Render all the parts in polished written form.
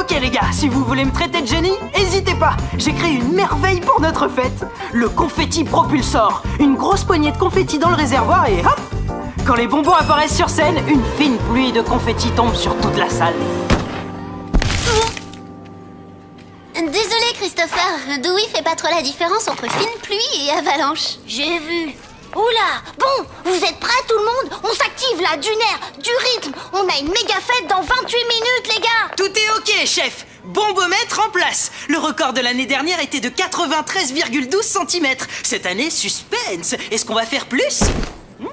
Ok les gars, si vous voulez me traiter de génie, n'hésitez pas. J'ai créé une merveille pour notre fête. Le confetti propulsor. Une grosse poignée de confetti dans le réservoir et hop! Quand les bonbons apparaissent sur scène, une fine pluie de confetti tombe sur toute la salle. Désolé Christopher, Dewey fait pas trop la différence entre fine pluie et avalanche. J'ai vu. Oula, bon, vous êtes prêts tout le monde? On s'active là, du nerf, du rythme. On a une méga fête dans 28 minutes les gars. Tout est ok, chef. Bombomètre en place. Le record de l'année dernière était de 93,12 cm. Cette année, suspense. Est-ce qu'on va faire plus?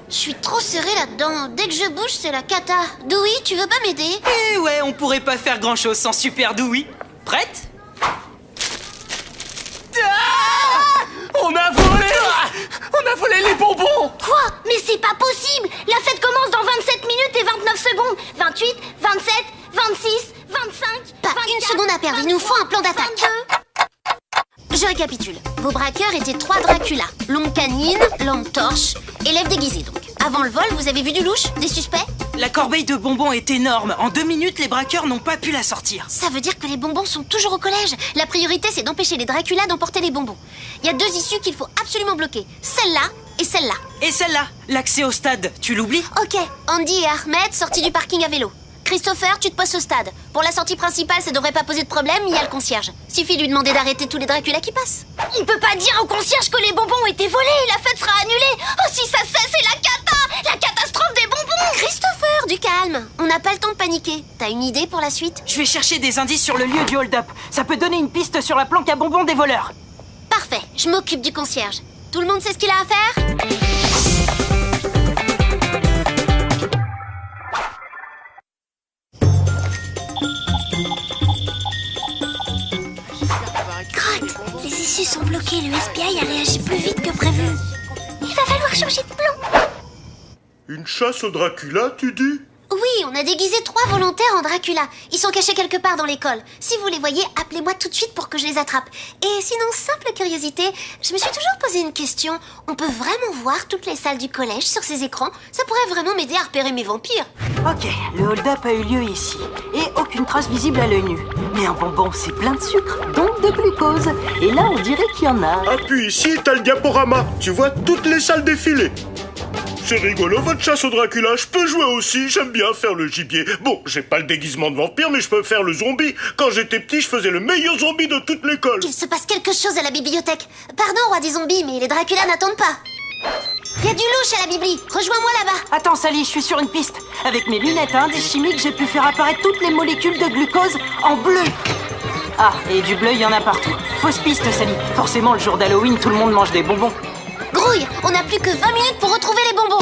Je suis trop serrée là-dedans. Dès que je bouge, c'est la cata. Dewey, tu veux pas m'aider? Eh ouais, on pourrait pas faire grand-chose sans Super Dewey. Prête? On a volé! On a volé les bonbons! Quoi? Mais c'est pas possible. La fête commence dans 27 minutes et 29 secondes. 28, 27, 26, 25, Pas 24, une seconde à perdre, il nous faut un plan d'attaque. 22. Je récapitule. Vos braqueurs étaient 3 Dracula. Longue canine, lampe torche, élève déguisé donc. Avant le vol, vous avez vu du louche? Des suspects? La corbeille de bonbons est énorme. En 2 minutes, les braqueurs n'ont pas pu la sortir. Ça veut dire que les bonbons sont toujours au collège. La priorité, c'est d'empêcher les Dracula d'emporter les bonbons. Il y a 2 issues qu'il faut absolument bloquer. Celle-là et celle-là. Et celle-là, l'accès au stade, tu l'oublies? Ok, Andy et Ahmed sortis du parking à vélo. Christopher, tu te postes au stade. Pour la sortie principale, ça devrait pas poser de problème, il y a le concierge. Suffit de lui demander d'arrêter tous les Dracula qui passent. On peut pas dire au concierge que les bonbons ont été volés. La fête sera annulée. Oh, si ça cesse, c'est la cata. La catastrophe des bonbons. Christopher, du calme. On n'a pas le temps de paniquer. T'as une idée pour la suite? Je vais chercher des indices sur le lieu du hold-up. Ça peut donner une piste sur la planque à bonbons des voleurs. Parfait, je m'occupe du concierge. Tout le monde sait ce qu'il a à faire? Crotte, les issues sont bloquées. Le FBI a réagi plus vite que prévu. Il va falloir changer de plan. Une chasse au Dracula, tu dis? Oui, on a déguisé 3 volontaires en Dracula. Ils sont cachés quelque part dans l'école. Si vous les voyez, appelez-moi tout de suite pour que je les attrape. Et sinon, simple curiosité, je me suis toujours posé une question. On peut vraiment voir toutes les salles du collège sur ces écrans? Ça pourrait vraiment m'aider à repérer mes vampires. Ok, le hold-up a eu lieu ici. Et aucune trace visible à l'œil nu. Mais un bonbon, c'est plein de sucre, donc de glucose. Et là, on dirait qu'il y en a. Ah, puis ici, t'as le diaporama. Tu vois toutes les salles défiler. C'est rigolo, votre chasse au Dracula. Je peux jouer aussi, j'aime bien faire le gibier. Bon, j'ai pas le déguisement de vampire, mais je peux faire le zombie. Quand j'étais petit, je faisais le meilleur zombie de toute l'école. Il se passe quelque chose à la bibliothèque. Pardon, roi des zombies, mais les Dracula n'attendent pas. Il y a du louche à la bibli. Rejoins-moi là-bas. Attends, Sally, je suis sur une piste. Avec mes lunettes à indice chimique, j'ai pu faire apparaître toutes les molécules de glucose en bleu. Ah, et du bleu, il y en a partout. Fausse piste, Sally. Forcément, le jour d'Halloween, tout le monde mange des bonbons. Grouille, on n'a plus que 20 minutes pour retrouver les bonbons.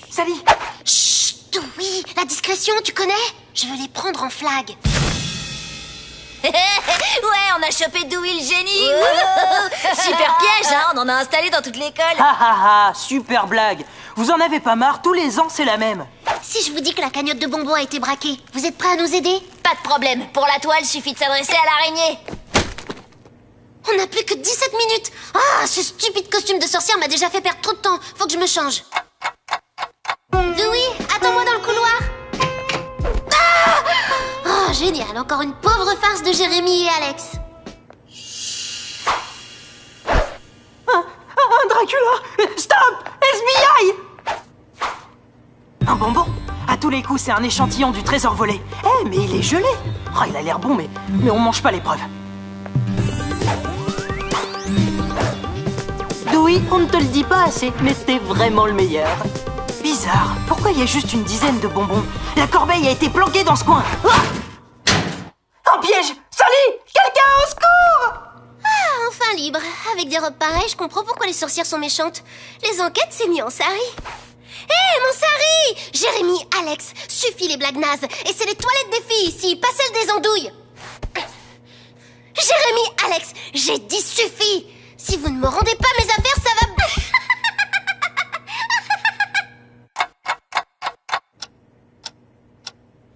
Sally! Chut, oui, la discrétion, tu connais? Je veux les prendre en flag. Ouais, on a chopé Dewey le génie. Super piège, hein. On en a installé dans toute l'école. Ha ha ha, super blague. Vous en avez pas marre? Tous les ans, c'est la même. Si je vous dis que la cagnotte de bonbons a été braquée, vous êtes prêts à nous aider? Pas de problème. Pour la toile, suffit de s'adresser à l'araignée. On n'a plus que 17 minutes. Ah, ce stupide costume de sorcière m'a déjà fait perdre trop de temps. Faut que je me change. Dewey, attends-moi dans le couloir. Ah! Oh, génial. Encore une pauvre farce de Jérémy et Alex. Un Dracula! Stop! FBI! Un bonbon? À tous les coups, c'est un échantillon du trésor volé. Eh, mais il est gelé! Oh, il a l'air bon, mais on mange pas l'épreuve. Dewey, on ne te le dit pas assez, mais t'es vraiment le meilleur. Bizarre, pourquoi il y a juste une dizaine de bonbons? La corbeille a été planquée dans ce coin. Ah! Un piège! Sally! Quelqu'un au secours! Ah, enfin libre. Avec des robes pareilles, je comprends pourquoi les sorcières sont méchantes. Les enquêtes, c'est mis en sari. Hé, mon sari! Jérémy, Alex, suffit les blagues nazes. Et c'est les toilettes des filles ici, pas celles des andouilles. Jérémy, Alex, j'ai dit suffit. Si vous ne me rendez pas mes affaires, ça va...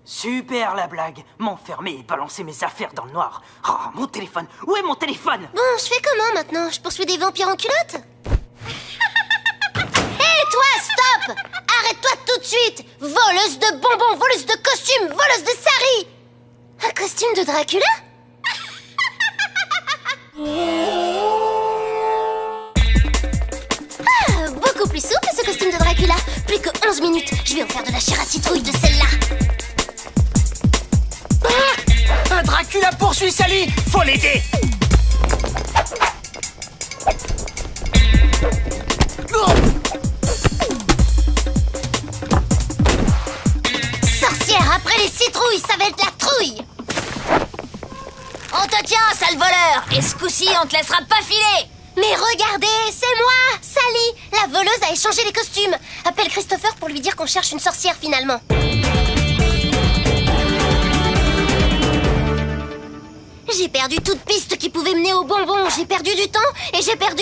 Super super la blague. M'enfermer et balancer mes affaires dans le noir. Oh, mon téléphone. Où est mon téléphone? Bon, je fais comment maintenant? Je poursuis des vampires en culotte? Hé, toi, stop! Arrête-toi tout de suite! Voleuse de bonbons, voleuse de costumes, voleuse de sari! Un costume de Dracula? Ah, beaucoup plus souple ce costume de Dracula. Plus que 11 minutes, je vais en faire de la chair à citrouille de celle-là. Ah, un Dracula poursuit Sally. Faut l'aider. Sorcière, après les citrouilles, ça va être la trouille! On te tient, sale voleur. Et ce coup-ci, on te laissera pas filer. Mais regardez, c'est moi, Sally! La voleuse a échangé les costumes. Appelle Christopher pour lui dire qu'on cherche une sorcière finalement. J'ai perdu toute piste qui pouvait mener au bonbon. J'ai perdu du temps et j'ai perdu...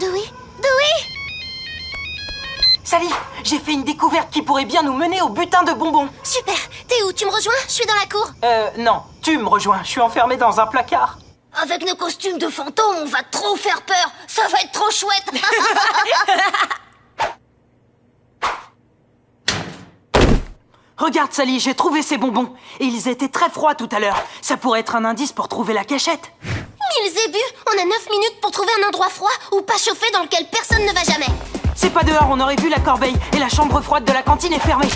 Dewey? Sally, j'ai fait une découverte qui pourrait bien nous mener au butin de bonbons. Super! T'es où? Tu me rejoins? Je suis dans la cour. Non, tu me rejoins. Je suis enfermé dans un placard. Avec nos costumes de fantômes, on va trop faire peur. Ça va être trop chouette. Regarde, Sally, j'ai trouvé ces bonbons. Et ils étaient très froids tout à l'heure. Ça pourrait être un indice pour trouver la cachette. Mille zébus! On a 9 minutes pour trouver un endroit froid ou pas chauffé dans lequel personne ne va jamais. C'est pas dehors, on aurait vu la corbeille. Et la chambre froide de la cantine est fermée.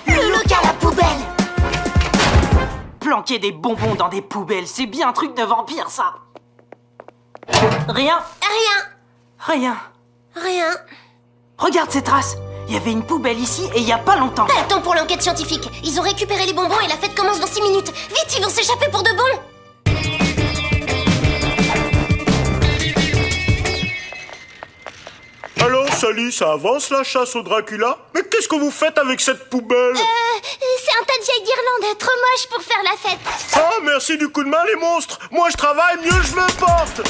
Le local à poubelle! Planquer des bonbons dans des poubelles, c'est bien un truc de vampire, ça. Rien. Rien. Regarde ces traces. Il y avait une poubelle ici et il y a pas longtemps. Pas le temps pour l'enquête scientifique. Ils ont récupéré les bonbons et la fête commence dans 6 minutes. Vite, ils vont s'échapper pour de bon. Alors, Sally, ça avance la chasse au Dracula? Mais qu'est-ce que vous faites avec cette poubelle? C'est un tas de vieilles guirlandes trop moches pour faire la fête. Ah, merci du coup de main, les monstres. Moi, je travaille, mieux je me porte.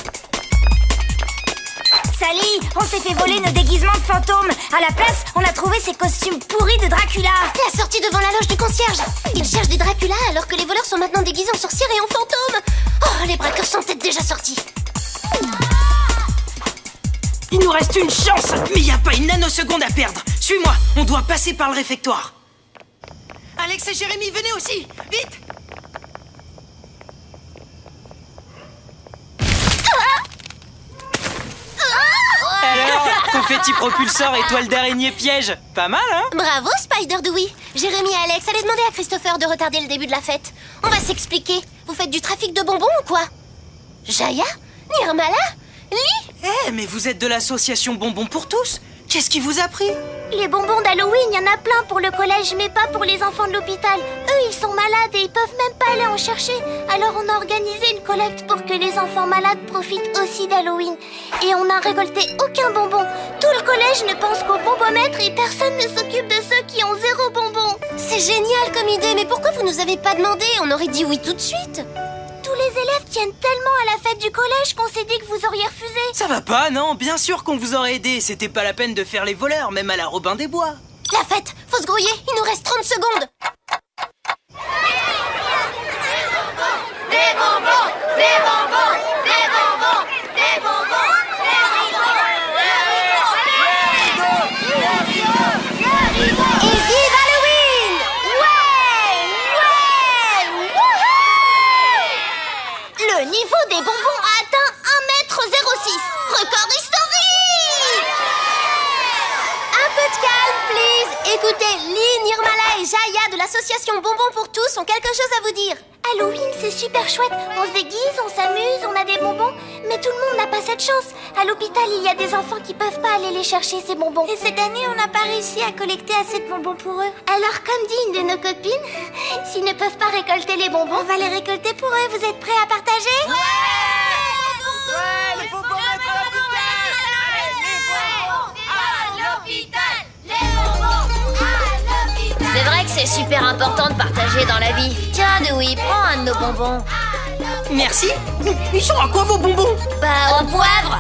Sally, on s'est fait voler nos déguisements de fantômes. À la place, on a trouvé ces costumes pourris de Dracula. La sortie devant la loge du concierge. Ils cherchent des Dracula alors que les voleurs sont maintenant déguisés en sorcières et en fantômes. Oh, les braqueurs sont peut-être déjà sortis. Il nous reste une chance, mais il n'y a pas une nanoseconde à perdre. Suis-moi, on doit passer par le réfectoire. Alex et Jérémy, venez aussi, vite. Alors, confetti propulseur et toile d'araignée piège. Pas mal, hein? Bravo, Spider-Dewey. Jérémy et Alex, allez demander à Christopher de retarder le début de la fête. On va s'expliquer. Vous faites du trafic de bonbons ou quoi? Jaya? Nirmala? Lee? Eh, mais vous êtes de l'association Bonbons pour tous. Qu'est-ce qui vous a pris? Les bonbons d'Halloween, il y en a plein pour le collège, mais pas pour les enfants de l'hôpital. Eux, ils sont malades et ils peuvent même pas aller en chercher. Alors on a organisé une collecte pour que les enfants malades profitent aussi d'Halloween. Et on n'a récolté aucun bonbon. Tout le collège ne pense qu'au bonbomètre et personne ne s'occupe de ceux qui ont 0 bonbon. C'est génial comme idée, mais pourquoi vous nous avez pas demandé? On aurait dit oui tout de suite. Tous les élèves tiennent tellement à la fête du collège qu'on s'est dit que vous auriez refusé. Ça va pas, non? Bien sûr qu'on vous aurait aidé. C'était pas la peine de faire les voleurs, même à la Robin des Bois. La fête, faut se grouiller, il nous reste 30 secondes. Des bonbons, des bonbons, des bonbons, des bonbons, Et vive Halloween! Le niveau des bonbons a atteint 1,06 m. Record historique! Un peu de calme, please. Écoutez, Lee, Nirmala et Jaya de l'association Bonbons pour tous ont quelque chose à vous dire. Halloween, c'est super chouette. On se déguise, on s'amuse, on a des bonbons. Mais tout le monde n'a pas cette chance. À l'hôpital, il y a des enfants qui peuvent pas aller les chercher, ces bonbons. Et cette année, on n'a pas réussi à collecter assez de bonbons pour eux. Alors, comme dit une de nos copines, s'ils ne peuvent pas récolter les bonbons, on va les récolter pour eux. Vous êtes prêts à partager? Ouais, les bonbons mettre à l'hôpital. C'est vrai que c'est super important de partager dans la vie. Tiens, Dewey, prends un de nos bonbons. Merci. Ils sont à quoi vos bonbons? Bah, au poivre.